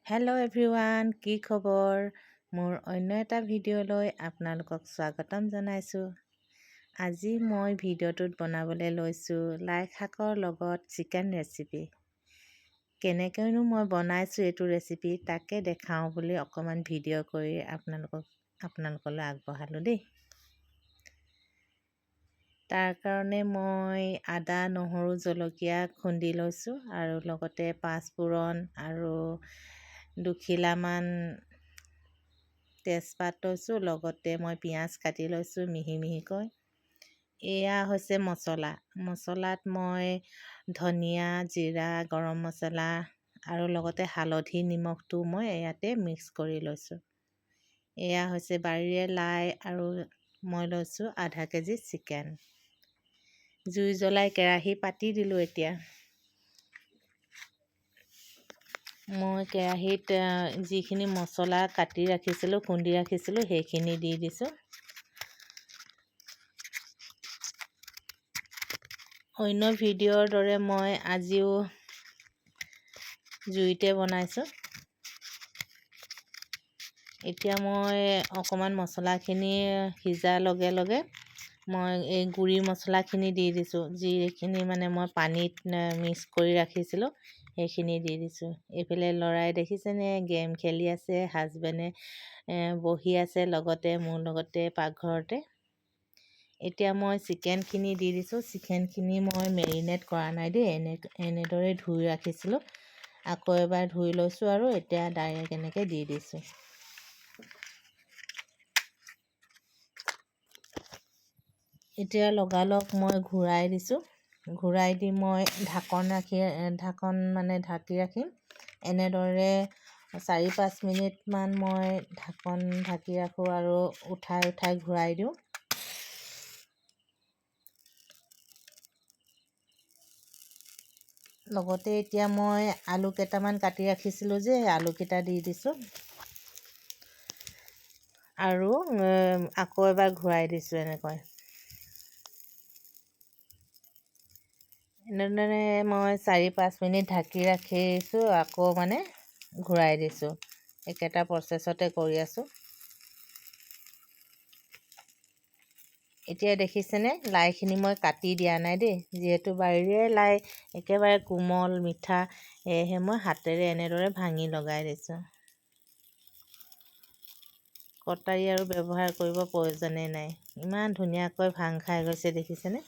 Hello' everyone, কি খবৰ? মোৰ অন্য এটা ভিডিঅ'লৈ আপোনালোকক স্বাগতম জনাইছোঁ। আজি মই ভিডিঅ'টোত বনাবলৈ লৈছোঁ লাই শাকৰ লগত চিকেন ৰেচিপি। কেনেকৈনো মই বনাইছোঁ এইটো ৰেচিপি তাকে দেখাওঁ বুলি অকণমান ভিডিঅ' কৰি আপোনালোকলৈ আগবঢ়ালোঁ দেই। তাৰ কাৰণে মই আদা, নহৰু, জলকীয়া খুন্দি লৈছোঁ আৰু লগতে পাঁচফোৰণ আৰু দুখিলামান তেজপাত লৈছোঁ। লগতে মই পিঁয়াজ কাটি লৈছোঁ মিহি মিহিকৈ। এয়া হৈছে মচলাত মই ধনিয়া, জিৰা, গৰম মছলা আৰু লগতে হালধি, নিমখটো মই ইয়াতে মিক্স কৰি লৈছোঁ। এয়া হৈছে বাৰীৰে লাই আৰু মই লৈছোঁ আধা কেজি চিকেন। জুই জ্বলাই কেৰাহী পাতি দিলোঁ। এতিয়া মই কেৰাহীত যিখিনি মছলা কাটি ৰাখিছিলোঁ, খুন্দি ৰাখিছিলোঁ, সেইখিনি দি দিছোঁ। অন্য ভিডিঅ'ৰ দৰে মই আজিও জুইতে বনাইছোঁ। এতিয়া মই অকণমান মছলাখিনি সিজাৰ লগে লগে মই এই গুড়ি মছলাখিনি দি দিছোঁ। যিখিনি মানে মই পানীত মিক্স কৰি ৰাখিছিলোঁ সেইখিনি দি দিছোঁ। এইফালে ল'ৰাই দেখিছেনে গেম খেলি আছে, হাজবেণ্ডে বহি আছে লগতে মোৰ লগতে পাকঘৰতে। এতিয়া মই চিকেনখিনি দি দিছোঁ। চিকেনখিনি মই মেৰিনেট কৰা নাই দেই, এনেদৰে ধুই ৰাখিছিলোঁ। আকৌ এবাৰ ধুই লৈছোঁ আৰু এতিয়া ডাইৰেক্ট এনেকৈ দি দিছোঁ। এতিয়া লগালগ মই ঘূৰাই দিছোঁ। ঘূৰাই দি মই ঢাকন ঢাকি ৰাখিম। এনেদৰে 4-5 মিনিটমান মই ঢাকন ঢাকি ৰাখোঁ আৰু উঠাই ঘূৰাই দিওঁ। লগতে এতিয়া মই আলু কেইটামান কাটি ৰাখিছিলোঁ যে আলুকেইটা দি দিছোঁ আৰু আকৌ এবাৰ ঘূৰাই দিছোঁ। এনেদৰে মই 4-5 মিনিট ঢাকি ৰাখিছোঁ, আকৌ ঘূৰাই দিছোঁ। একেটা প্ৰচেছতে কৰি আছোঁ। এতিয়া দেখিছেনে লাইখিনি মই কাটি দিয়া নাই দেই, যিহেতু বাৰীৰে লাই একেবাৰে কোমল মিঠা, সেয়েহে মই হাতেৰে এনেদৰে ভাঙি লগাই দিছোঁ। কটাৰী আৰু ব্যৱহাৰ কৰিব প্ৰয়োজনেই নাই। ইমান ধুনীয়াকৈ ভাং খাই গৈছে দেখিছেনে।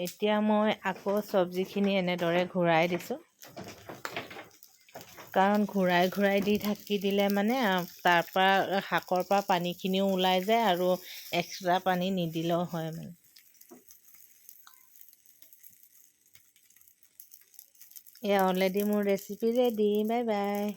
এতিয়া মই আকৌ চব্জিখিনি এনেদৰে ঘূৰাই দিছোঁ। কাৰণ ঘূৰাই দি ঢাকি দিলে শাকৰ পৰা পানীখিনিও ওলাই যায় আৰু এক্সট্ৰা পানী নিদিলেও হয় এয়া অলৰেডি মোৰ ৰেচিপি ৰেডি। Bye bye.